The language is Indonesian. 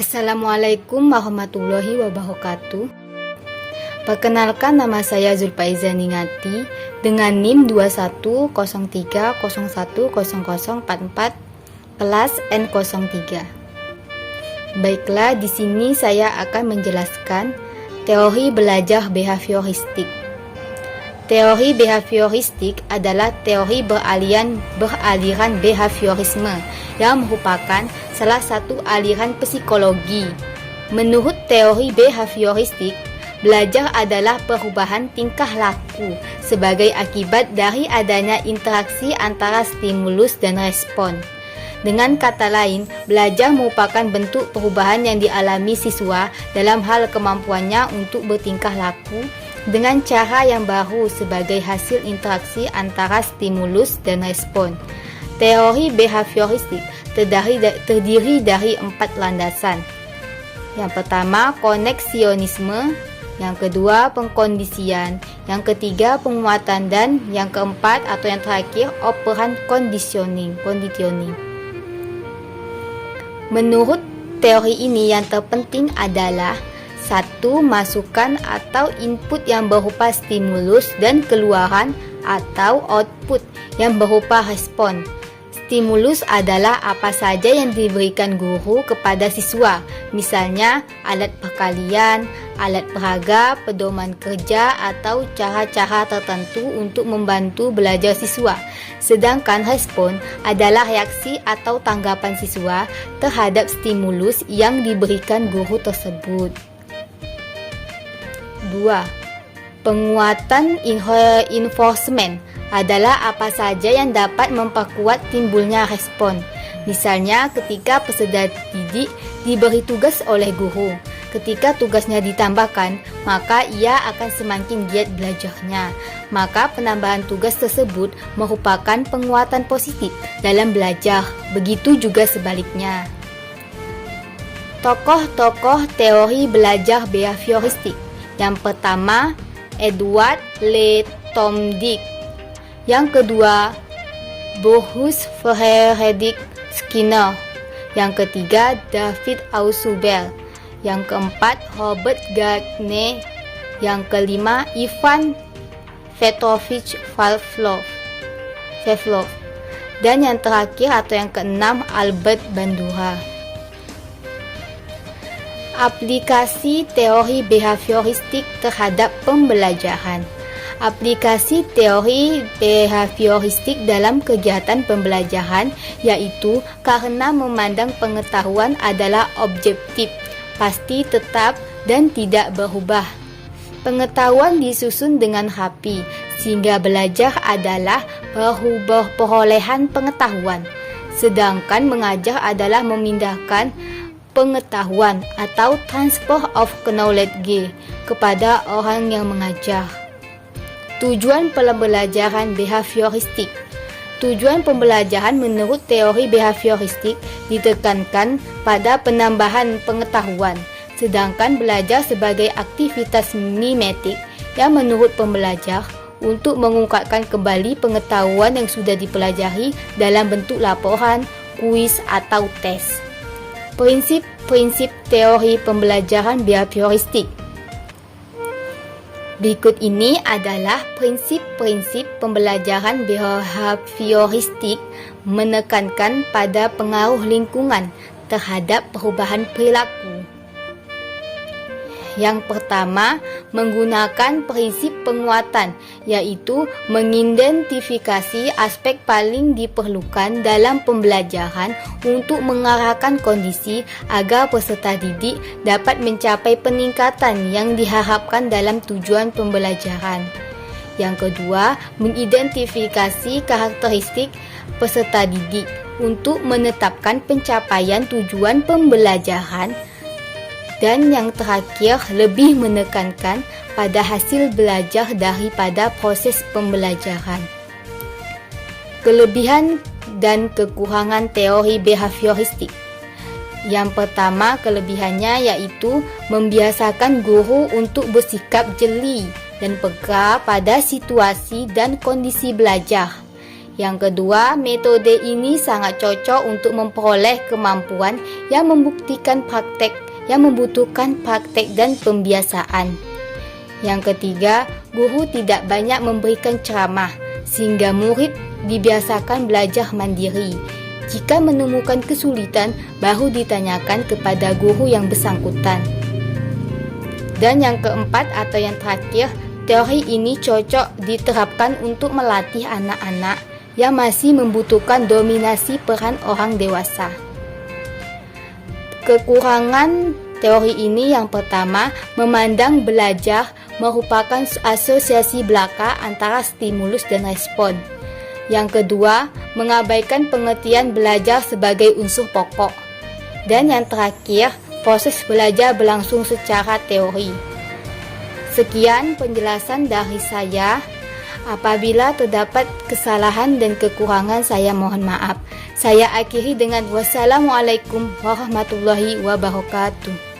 Assalamualaikum warahmatullahi wabarakatuh. Perkenalkan, nama saya Zulfaiza Ningati dengan NIM 2103010044 kelas N03. Baiklah, di sini saya akan menjelaskan teori belajar behavioristik. Teori behavioristik adalah teori beraliran behaviorisme yang merupakan salah satu aliran psikologi. Menurut teori behavioristik, belajar adalah perubahan tingkah laku sebagai akibat dari adanya interaksi antara stimulus dan respon. Dengan kata lain, belajar merupakan bentuk perubahan yang dialami siswa dalam hal kemampuannya untuk bertingkah laku dengan cara yang baru sebagai hasil interaksi antara stimulus dan respon. Teori behavioristik terdiri dari 4 landasan. Yang pertama, koneksionisme. Yang kedua, pengkondisian. Yang ketiga, penguatan. Dan yang keempat atau yang terakhir, operan conditioning. Menurut teori ini, yang terpenting adalah 1. Masukan atau input yang berupa stimulus dan keluaran atau output yang berupa respon. Stimulus adalah apa saja yang diberikan guru kepada siswa, misalnya alat perkalian, alat peraga, pedoman kerja, atau cara-cara tertentu untuk membantu belajar siswa. Sedangkan respon adalah reaksi atau tanggapan siswa terhadap stimulus yang diberikan guru tersebut. 2. Penguatan reinforcement adalah apa saja yang dapat memperkuat timbulnya respon. Misalnya ketika peserta didik diberi tugas oleh guru. Ketika tugasnya ditambahkan, maka ia akan semakin giat belajarnya. Maka penambahan tugas tersebut merupakan penguatan positif dalam belajar. Begitu juga sebaliknya. Tokoh-tokoh teori belajar behavioristik. Yang pertama, Edward Lee Tomdick. Yang kedua, Bruce Frederick Skinner. Yang ketiga, David Ausubel. Yang keempat, Robert Gardner. Yang kelima, Ivan Petrovich Pavlov. Dan yang terakhir atau yang keenam, Albert Bandura. Aplikasi teori behavioristik terhadap pembelajaran. Aplikasi teori behavioristik dalam kegiatan pembelajaran yaitu karena memandang pengetahuan adalah objektif, pasti, tetap, dan tidak berubah. Pengetahuan disusun dengan rapi, sehingga belajar adalah perolehan pengetahuan, sedangkan mengajar adalah memindahkan pengetahuan atau transfer of knowledge kepada orang yang mengajar. Tujuan pembelajaran behavioristik. Tujuan pembelajaran menurut teori behavioristik ditekankan pada penambahan pengetahuan, sedangkan belajar sebagai aktivitas mimetik yang menurut pembelajar untuk mengungkapkan kembali pengetahuan yang sudah dipelajari dalam bentuk laporan, kuis, atau tes. Prinsip-prinsip teori pembelajaran behavioristik. Berikut ini adalah prinsip-prinsip pembelajaran behavioristik menekankan pada pengaruh lingkungan terhadap perubahan perilaku. Yang pertama, menggunakan prinsip penguatan, yaitu mengidentifikasi aspek paling diperlukan dalam pembelajaran untuk mengarahkan kondisi agar peserta didik dapat mencapai peningkatan yang diharapkan dalam tujuan pembelajaran. Yang kedua, mengidentifikasi karakteristik peserta didik untuk menetapkan pencapaian tujuan pembelajaran. Dan yang terakhir, lebih menekankan pada hasil belajar daripada proses pembelajaran. Kelebihan dan kekurangan teori behavioristik. Yang pertama, kelebihannya yaitu membiasakan guru untuk bersikap jeli dan peka pada situasi dan kondisi belajar. Yang kedua, metode ini sangat cocok untuk memperoleh kemampuan yang membutuhkan praktek dan pembiasaan. Yang ketiga, guru tidak banyak memberikan ceramah, sehingga murid dibiasakan belajar mandiri. Jika menemukan kesulitan, baru ditanyakan kepada guru yang bersangkutan. Dan yang keempat atau yang terakhir, teori ini cocok diterapkan untuk melatih anak-anak yang masih membutuhkan dominasi peran orang dewasa. Kekurangan teori ini yang pertama, memandang belajar merupakan asosiasi belaka antara stimulus dan respon. Yang kedua, mengabaikan pengertian belajar sebagai unsur pokok. Dan yang terakhir, proses belajar berlangsung secara teori. Sekian penjelasan dari saya. Apabila terdapat kesalahan dan kekurangan, saya mohon maaf. Saya akhiri dengan wassalamualaikum warahmatullahi wabarakatuh.